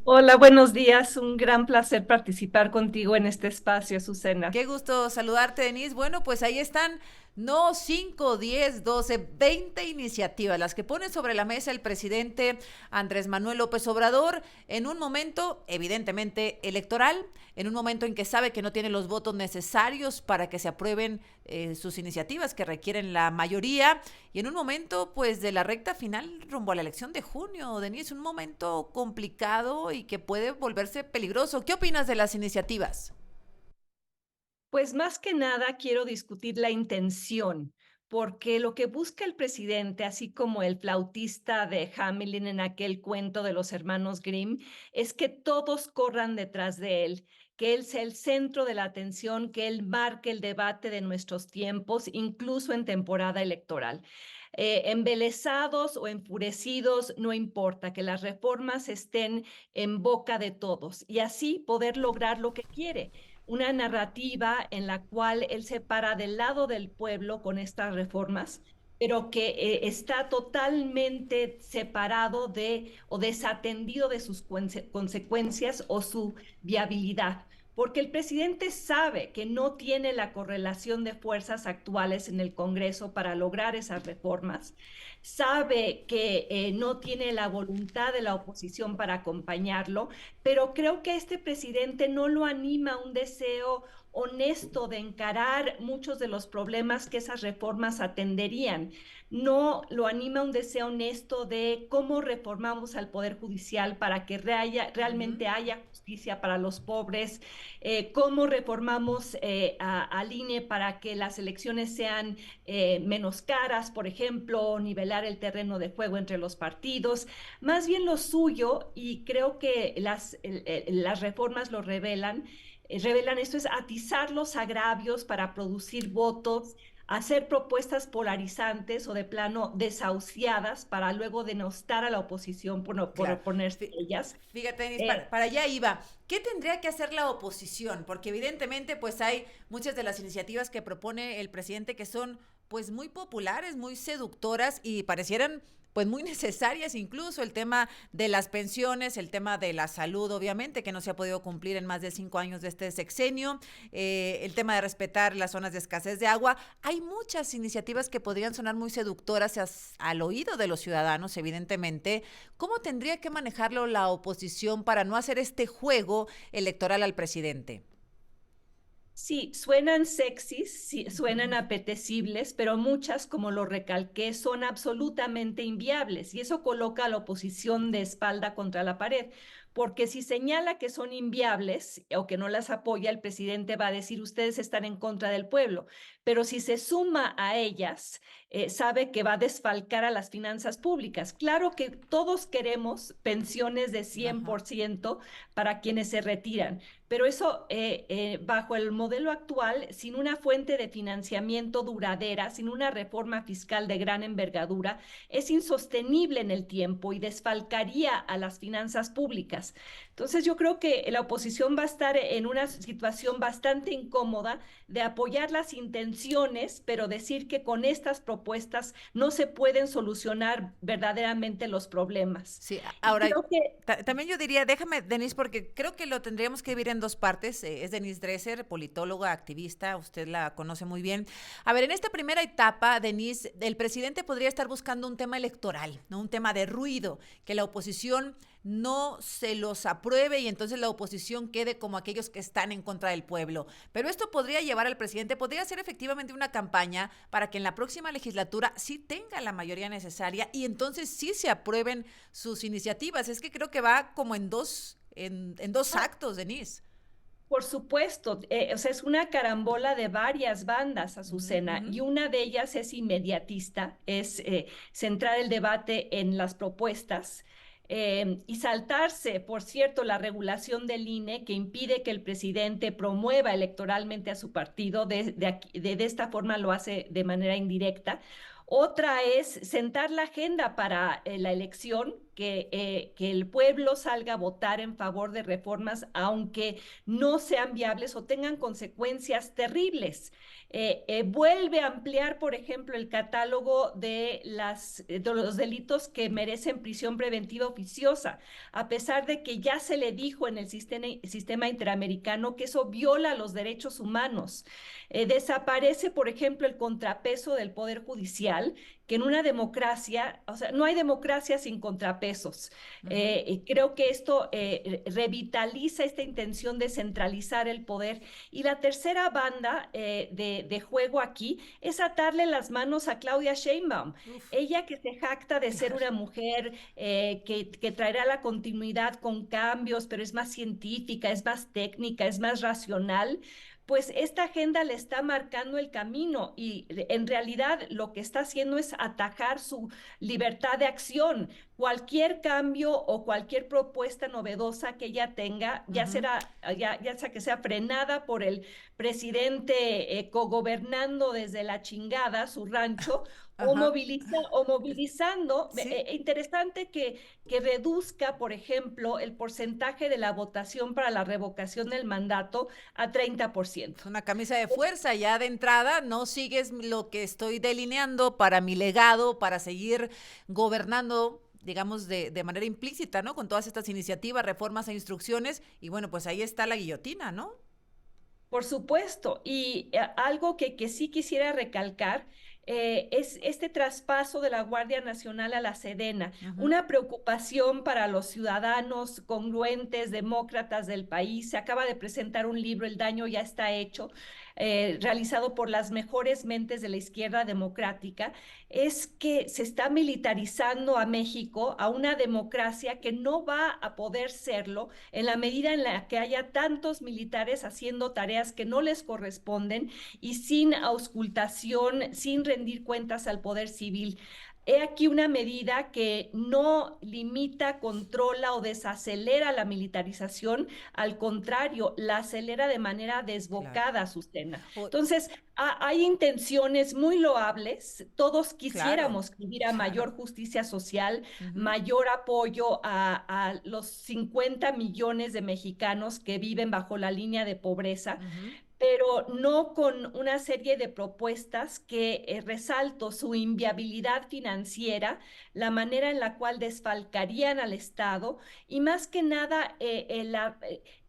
Hola, buenos días. Un gran placer participar contigo en este espacio, Azucena. Qué gusto saludarte, Denise. Bueno, pues ahí están, no 5, 10, 12, 20 iniciativas, las que pone sobre la mesa el presidente Andrés Manuel López Obrador en un momento evidentemente electoral, en un momento en que sabe que no tiene los votos necesarios para que se aprueben sus iniciativas que requieren la mayoría y en un momento pues de la recta final rumbo a la elección de junio, Denise, un momento complicado y que puede volverse peligroso. ¿Qué opinas de las iniciativas? Pues más que nada quiero discutir la intención, porque lo que busca el presidente, así como el flautista de Hamelin en aquel cuento de los hermanos Grimm, es que todos corran detrás de él, que él sea el centro de la atención, que él marque el debate de nuestros tiempos, incluso en temporada electoral. Embelesados o enfurecidos, no importa, que las reformas estén en boca de todos y así poder lograr lo que quiere, una narrativa en la cual él se para del lado del pueblo con estas reformas, pero que está totalmente separado de o desatendido de sus consecuencias o su viabilidad. Porque el presidente sabe que no tiene la correlación de fuerzas actuales en el Congreso para lograr esas reformas, sabe que no tiene la voluntad de la oposición para acompañarlo, pero creo que este presidente no lo anima un deseo honesto de encarar muchos de los problemas que esas reformas atenderían. No lo anima un deseo honesto de cómo reformamos al Poder Judicial para que Ujú. realmente haya justicia para los pobres, cómo reformamos al INE para que las elecciones sean menos caras, por ejemplo, nivelar el terreno de juego entre los partidos. Más bien lo suyo, y creo que las reformas lo revelan esto, es atizar los agravios para producir votos, hacer propuestas polarizantes o de plano desahuciadas para luego denostar a la oposición por Claro. oponerse a ellas. Fíjate, Denis, Eh, para allá iba. ¿Qué tendría que hacer la oposición? Porque evidentemente pues hay muchas de las iniciativas que propone el presidente que son pues muy populares, muy seductoras y parecieran pues muy necesarias, incluso el tema de las pensiones, el tema de la salud, obviamente, que no se ha podido cumplir en más de 5 años de este sexenio, el tema de respetar las zonas de escasez de agua. Hay muchas iniciativas que podrían sonar muy seductoras al oído de los ciudadanos, evidentemente. ¿Cómo tendría que manejarlo la oposición para no hacer este juego electoral al presidente? Sí, suenan sexys, sí, suenan apetecibles, pero muchas, como lo recalqué, son absolutamente inviables y eso coloca a la oposición de espalda contra la pared, porque si señala que son inviables o que no las apoya, el presidente va a decir ustedes están en contra del pueblo, pero si se suma a ellas, sabe que va a desfalcar a las finanzas públicas. Claro que todos queremos pensiones de cien Ajá. por ciento para quienes se retiran, pero eso bajo el modelo actual, sin una fuente de financiamiento duradera, sin una reforma fiscal de gran envergadura, es insostenible en el tiempo y desfalcaría a las finanzas públicas. Entonces yo creo que la oposición va a estar en una situación bastante incómoda de apoyar las intenciones, pero decir que con estas propuestas no se pueden solucionar verdaderamente los problemas. Sí, Y ahora, creo que también yo diría, déjame, Denise, porque creo que lo tendríamos que dividir en dos partes. Es Denise Dresser, politóloga, activista, usted la conoce muy bien. A ver, en esta primera etapa, Denise, el presidente podría estar buscando un tema electoral, ¿no? Un tema de ruido, que la oposición no se los apruebe y entonces la oposición quede como aquellos que están en contra del pueblo. Pero esto podría llevar al presidente, podría ser efectivamente una campaña para que en la próxima legislatura sí tenga la mayoría necesaria y entonces sí se aprueben sus iniciativas. Es que creo que va como en dos no, actos, Denise. por supuesto, o sea, es una carambola de varias bandas, Ujú, Azucena, ujú. y una de ellas es inmediatista, es centrar el debate en las propuestas y saltarse, por cierto, la regulación del INE que impide que el presidente promueva electoralmente a su partido, de esta forma lo hace de manera indirecta. Otra es sentar la agenda para la elección que el pueblo salga a votar en favor de reformas, aunque no sean viables o tengan consecuencias terribles. Vuelve a ampliar, por ejemplo, el catálogo de los delitos que merecen prisión preventiva oficiosa, a pesar de que ya se le dijo en el sistema interamericano que eso viola los derechos humanos. Desaparece, por ejemplo, el contrapeso del Poder Judicial, que en una democracia, o sea, no hay democracia sin contrapesos. Y creo que esto revitaliza esta intención de centralizar el poder. Y la tercera banda de juego aquí es atarle las manos a Claudia Sheinbaum. Uf, Ella que se jacta de ser claro. una mujer que traerá la continuidad con cambios, pero es más científica, es más técnica, es más racional, pues esta agenda le está marcando el camino y en realidad lo que está haciendo es atajar su libertad de acción. Cualquier cambio o cualquier propuesta novedosa que ella tenga, Ujú. ya sea que sea frenada por el presidente cogobernando desde la chingada su rancho, Ajá. o movilizando. Sí. Interesante que reduzca, por ejemplo, el porcentaje de la votación para la revocación del mandato a 30%. Es una camisa de fuerza, ya de entrada no sigues lo que estoy delineando para mi legado, para seguir gobernando, digamos, de manera implícita, ¿no? Con todas estas iniciativas, reformas e instrucciones, y bueno, pues ahí está la guillotina, ¿no? Por supuesto, y algo que sí quisiera recalcar es este traspaso de la Guardia Nacional a la Sedena, Ujú. una preocupación para los ciudadanos congruentes, demócratas del país. Se acaba de presentar un libro, El daño ya está hecho, realizado por las mejores mentes de la izquierda democrática. Es que se está militarizando a México, a una democracia que no va a poder serlo en la medida en la que haya tantos militares haciendo tareas que no les corresponden y sin auscultación, sin rendir cuentas al poder civil. He aquí una medida que no limita, controla o desacelera la militarización, al contrario, la acelera de manera Claro. desbocada, Susana. O- Entonces, hay intenciones muy loables, todos claro, quisiéramos que hubiera claro. mayor justicia social, Ujú, mayor apoyo a los 50 millones de mexicanos que viven bajo la línea de pobreza, ujú. pero no con una serie de propuestas que resalto su inviabilidad financiera, la manera en la cual desfalcarían al Estado y más que nada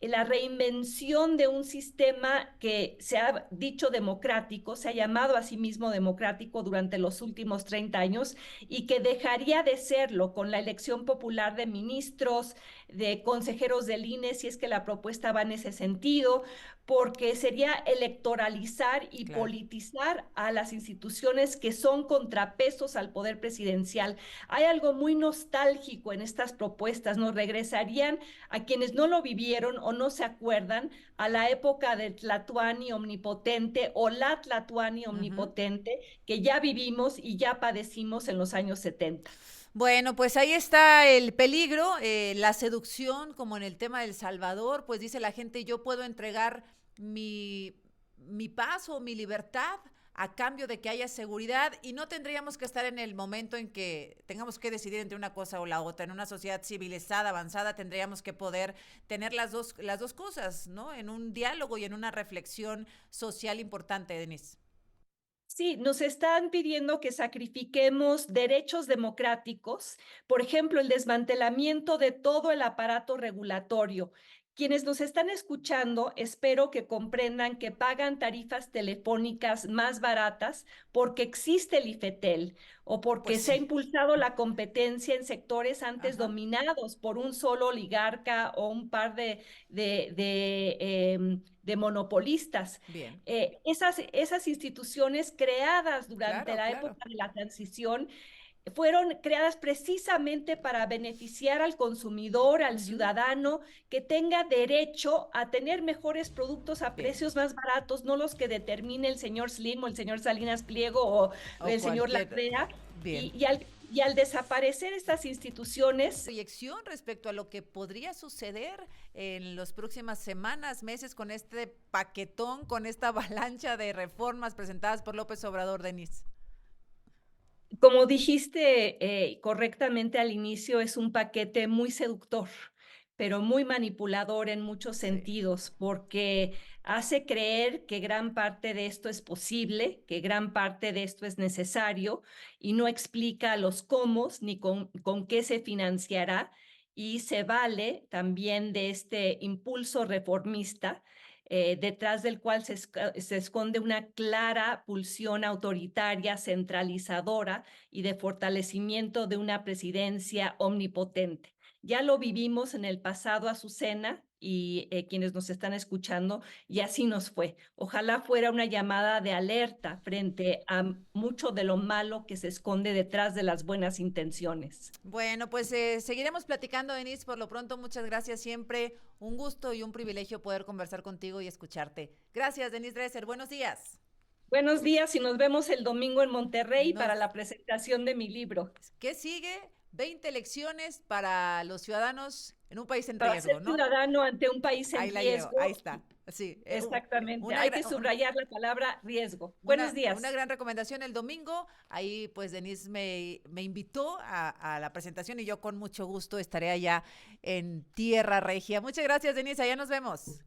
la reinvención de un sistema que se ha dicho democrático, se ha llamado a sí mismo democrático durante los últimos 30 años y que dejaría de serlo con la elección popular de ministros, de consejeros del INE, si es que la propuesta va en ese sentido, porque sería electoralizar y Claro. politizar a las instituciones que son contrapesos al poder presidencial. Hay algo muy nostálgico en estas propuestas, nos regresarían a quienes no lo vivieron o no se acuerdan a la época del Tlatuani omnipotente o la Tlatuani Ujú. omnipotente que ya vivimos y ya padecimos en los años 70. Bueno, pues ahí está el peligro, la seducción, como en el tema del Salvador, pues dice la gente, yo puedo entregar mi paz o mi libertad a cambio de que haya seguridad y no tendríamos que estar en el momento en que tengamos que decidir entre una cosa o la otra. En una sociedad civilizada, avanzada, tendríamos que poder tener las dos cosas, ¿no? En un diálogo y en una reflexión social importante, Denise. Sí, nos están pidiendo que sacrifiquemos derechos democráticos, por ejemplo, el desmantelamiento de todo el aparato regulatorio. Quienes nos están escuchando, espero que comprendan que pagan tarifas telefónicas más baratas porque existe el IFETEL o Pues porque se ha sí. impulsado la competencia en sectores antes Ajá. dominados por un solo oligarca o un par de monopolistas. Bien. Esas instituciones creadas durante Claro, la claro. época de la transición fueron creadas precisamente para beneficiar al consumidor, al Ujú. ciudadano, que tenga derecho a tener mejores productos a Bien. precios más baratos, no los que determine el señor Slim o el señor Salinas Pliego o O el señor cualquier. Lacrea. Bien. Y al desaparecer estas instituciones, Proyección respecto a lo que podría suceder en las próximas semanas, meses con este paquetón, con esta avalancha de reformas presentadas por López Obrador, Denise. Como dijiste, correctamente al inicio, es un paquete muy seductor, pero muy manipulador en muchos Sí. sentidos, porque hace creer que gran parte de esto es posible, que gran parte de esto es necesario, y no explica los cómo ni con qué se financiará, y se vale también de este impulso reformista, detrás del cual se esconde una clara pulsión autoritaria, centralizadora y de fortalecimiento de una presidencia omnipotente. Ya lo vivimos en el pasado, Azucena, y quienes nos están escuchando, y así nos fue. Ojalá fuera una llamada de alerta frente a mucho de lo malo que se esconde detrás de las buenas intenciones. Bueno, pues seguiremos platicando, Denise. Por lo pronto, muchas gracias. Siempre un gusto y un privilegio poder conversar contigo y escucharte. Gracias, Denise Dresser. Buenos días. Buenos días y nos vemos el domingo en Monterrey para Nos, la presentación de mi libro. ¿Qué sigue? 20 elecciones para los ciudadanos en un país en Para ser riesgo, ¿no? ciudadano ante un país en Ahí la llevo, ahí riesgo. está. Sí, Exactamente, una, hay que subrayar la palabra riesgo. Buenos una días. gran recomendación el domingo. Ahí pues Denise me invitó a la presentación y yo con mucho gusto estaré allá en Tierra Regia. Muchas gracias, Denise. Allá nos vemos.